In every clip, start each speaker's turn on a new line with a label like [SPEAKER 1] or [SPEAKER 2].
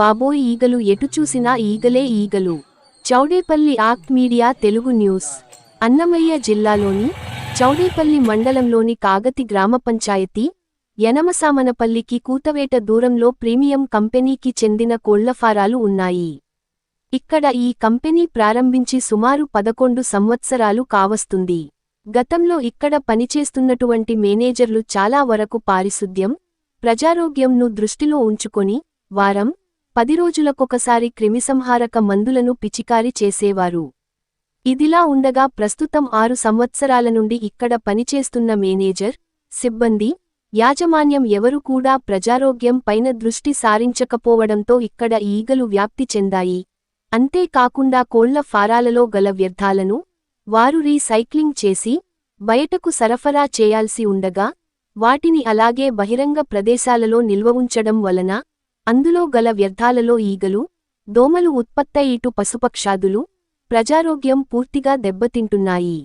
[SPEAKER 1] బాబోయ్ ఈగలు ఎటు చూసినా ఈగలే ఈగలు. Chowdepalli act media Telugu news. Annamayya జిల్లాలోని చౌడేపల్లి మండలంలోని కాగతి గ్రామ పంచాయతీ యనమసామనపల్లికి కూతవేట దూరంలో ప్రీమియం కంపెనీకి చెందిన కోళ్ల ఫారాలు ఉన్నాయి. ఇక్కడ ఈ కంపెనీ ప్రారంభించి సుమారు 11 సంవత్సరాలు కావస్తుంది. గతంలో ఇక్కడ పనిచేస్తున్నటువంటి మేనేజర్లు చాలా వరకు పారిశుద్ధ్యం, ప్రజారోగ్యంను దృష్టిలో ఉంచుకొని వారం, 10 రోజులకొకసారి క్రిమిసంహారక మందులను పిచికారీ చేసేవారు. ఇదిలా ఉండగా ప్రస్తుతం 6 సంవత్సరాల నుండి ఇక్కడ పనిచేస్తున్న మేనేజర్, సిబ్బంది, యాజమాన్యం ఎవరు కూడా ప్రజారోగ్యం పైన దృష్టి సారించకపోవడంతో ఇక్కడ ఈగలు వ్యాప్తి చెందాయి. అంతేకాకుండా కోళ్ల ఫారాలలో గల వ్యర్థాలను వారు రీసైక్లింగ్ చేసి బయటకు సరఫరా చేయాల్సి ఉండగా వాటిని అలాగే బహిరంగ ప్రదేశాలలో నిల్వవుంచడం వలన అందులో గల వ్యర్థాలలో ఈగలు, దోమలు ఉత్పత్తయిటు పశుపక్షాదులు, ప్రజారోగ్యం పూర్తిగా దెబ్బతింటున్నాయి.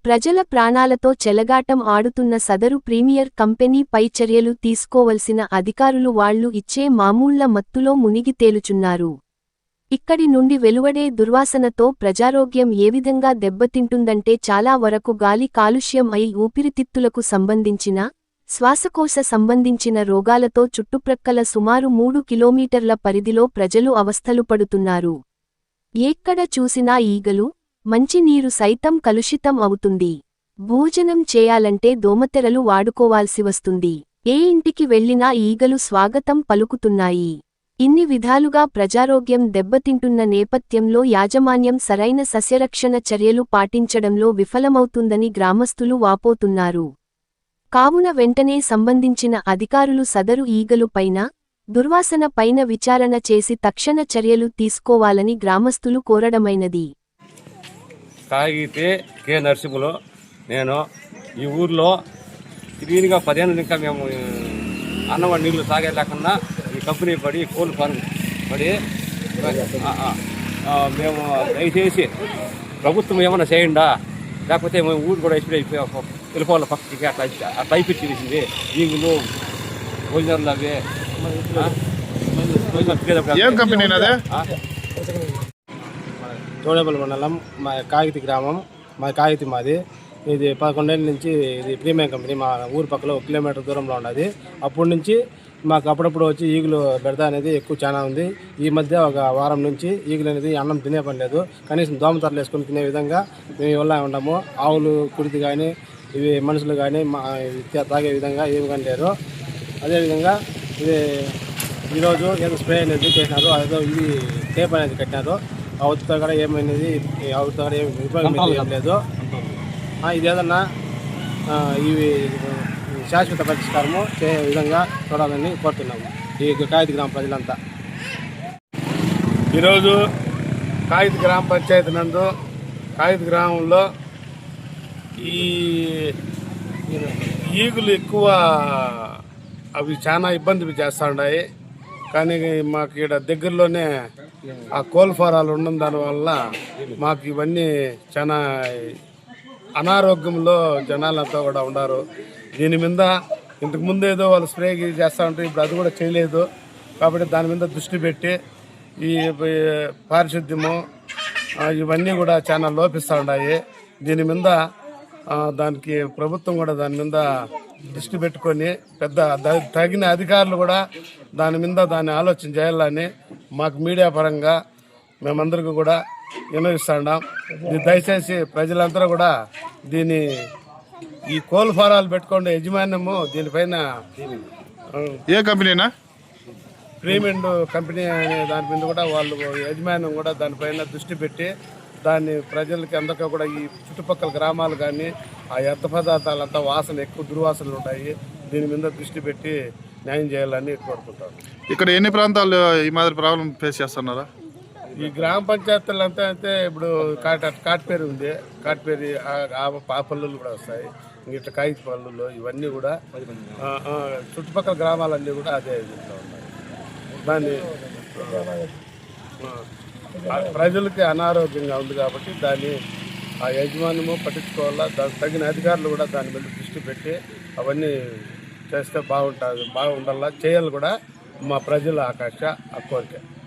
[SPEAKER 1] ప్రజల ప్రాణాలతో చెలగాటం ఆడుతున్న సదరు ప్రీమియర్ కంపెనీ పై చర్యలు తీసుకోవలసిన అధికారులు వాళ్లు ఇచ్చే మామూళ్ల మత్తులో మునిగి తేలుచున్నారు. ఇక్కడి నుండి వెలువడే దుర్వాసనతో ప్రజారోగ్యం ఏ విధంగా దెబ్బతింటుందంటే చాలా వరకు గాలి కాలుష్యం అయి ఊపిరితిత్తులకు సంబంధించిన, శ్వాసకోశ సంబంధించిన రోగాలతో చుట్టుప్రక్కల సుమారు 3 కిలోమీటర్ల పరిధిలో ప్రజలు అవస్థలు పడుతున్నారు. ఎక్కడ చూసినా ఈగలు, మంచినీరు సైతం కలుషితం అవుతుంది. భోజనం చేయాలంటే దోమతెరలు వాడుకోవాల్సి వస్తుంది. ఏ ఇంటికి వెళ్లినా ఈగలు స్వాగతం పలుకుతున్నాయి. ఇన్ని విధాలుగా ప్రజారోగ్యం దెబ్బతింటున్న నేపథ్యంలో యాజమాన్యం సరైన సస్యరక్షణ చర్యలు పాటించడంలో విఫలమవుతుందని గ్రామస్తులు వాపోతున్నారు. కావున వెంటనే సంబంధించిన అధికారులు సదరు ఈగలు పైన, దుర్వాసన పైన విచారణ చేసి తక్షణ చర్యలు తీసుకోవాలని గ్రామస్తులు కోరడమైనది.
[SPEAKER 2] కాగితే కె నరసింహులు. నేను ఈ ఊర్లో క్లీన్గా 10 ఏళ్ళు ఇంకా మేము అన్నం నీళ్లు తాగే లేకుండా ఈ కంపెనీ పడి కోళ్ళు ఫార్మ్ పడి మేము దయచేసి ప్రభుత్వం ఏమైనా చేయండా, లేకపోతే మేము ఊరు కూడా వెళ్ళిపోవాలి పక్కకి అట్లా అయిపించేసింది. ఈగులు భోజనాలు అవే
[SPEAKER 3] చౌడేపల్లి మండలం మా కాగితి గ్రామం, మా కాగితి మాది. ఇది 11 ఏళ్ళ నుంచి ఇది ప్రీమియం కంపెనీ మా ఊరు పక్కలో 1 కిలోమీటర్ దూరంలో ఉన్నది. అప్పటి నుంచి మాకు అప్పుడప్పుడు వచ్చి ఈగులు బెడద అనేది ఎక్కువ చాలా ఉంది. ఈ మధ్య ఒక వారం నుంచి ఈగులు అనేది అన్నం తినే పని లేదు, కనీసం దోమతరలు వేసుకొని తినే విధంగా మేము వల్ల ఉండము. ఆవులు కుడితి కానీ ఇవి మనుషులు కానీ తాగే విధంగా ఏమి కానీ లేరు. అదేవిధంగా ఇది ఈరోజు ఏదో స్ప్రే అనేది చేసినారు, అదేదో ఇది టేప్ అనేది కట్టినారు. ఆ ఉత్తుతో కూడా ఏమైనది ఆవుతో కూడా ఏమి ఉపయోగం ఏం లేదు. ఇది ఏదన్నా ఇవి శాశ్వత పరిష్కారము చేసే విధంగా చూడాలని కోరుతున్నాము ఈ కాగితి గ్రామ ప్రజలంతా.
[SPEAKER 4] ఈరోజు కాగితి గ్రామ పంచాయతీ నందు కాగితి గ్రామంలో ఈ ఈగులు ఎక్కువ అవి చాలా ఇబ్బంది చేస్తూ ఉన్నాయి. కానీ మాకు ఇక్కడ దగ్గరలోనే ఆ కోళ్ళ ఫారాలు ఉండడం దానివల్ల మాకు ఇవన్నీ చాలా అనారోగ్యంలో జనాలంతా కూడా ఉన్నారు. దీని మీద ఇంతకుముందు ఏదో వాళ్ళు స్ప్రే చేస్తూ ఉంటారు, ఇప్పుడు అది కూడా చేయలేదు. కాబట్టి దాని మీద దృష్టి పెట్టి ఈ పారిశుద్ధ్యము ఇవన్నీ కూడా చాలా లోపిస్తూ ఉన్నాయి. దీని మీద దానికి ప్రభుత్వం కూడా దాని మీద దృష్టి పెట్టుకొని తగిన అధికారులు కూడా దాన్ని ఆలోచన చేయాలని మాకు మీడియా పరంగా మేమందరికీ కూడా విన్నవిస్తున్నాం. దయచేసి ప్రజలందరూ కూడా ఈ కోళ్ళ ఫారాలు పెట్టుకోండి యజమాన్యము దీనిపైన
[SPEAKER 5] ఏ కంపెనీనా
[SPEAKER 4] ప్రీమియం కంపెనీ అనే దాని మీద కూడా వాళ్ళు యజమాన్యం కూడా దానిపైన దృష్టి పెట్టి దాన్ని ప్రజలకి అందరికీ కూడా ఈ చుట్టుపక్కల గ్రామాలు కానీ ఆ వ్యర్థ పదార్థాలంతా వాసన ఎక్కువ దుర్వాసనలు ఉంటాయి. దీని మీద దృష్టి పెట్టి న్యాయం చేయాలని కోరుకుంటాను.
[SPEAKER 5] ఇక్కడ ఎన్ని ప్రాంతాలు ఈ మాదిరి ప్రాబ్లం ఫేస్ చేస్తున్నారా?
[SPEAKER 4] ఈ గ్రామ పంచాయతీలు అంతా అయితే ఇప్పుడు కాట్పేరు ఉంది, కాట్పేరి ఆ పల్లెలు కూడా వస్తాయి. ఇట్లా కాగిత పల్లెలు ఇవన్నీ కూడా చుట్టుపక్కల గ్రామాలన్నీ కూడా అదే విధంగా ఉన్నాయి. దాన్ని ప్రజలకి అనారోగ్యంగా ఉంది కాబట్టి దాన్ని ఆ యజమాన్యము పట్టించుకోవాలా. దానికి తగిన అధికారులు కూడా దాని మీద దృష్టి పెట్టి అవన్నీ చేస్తే బాగుండాలా, చేయాలి కూడా. మా ప్రజల ఆకాంక్ష, ఆ కోరిక.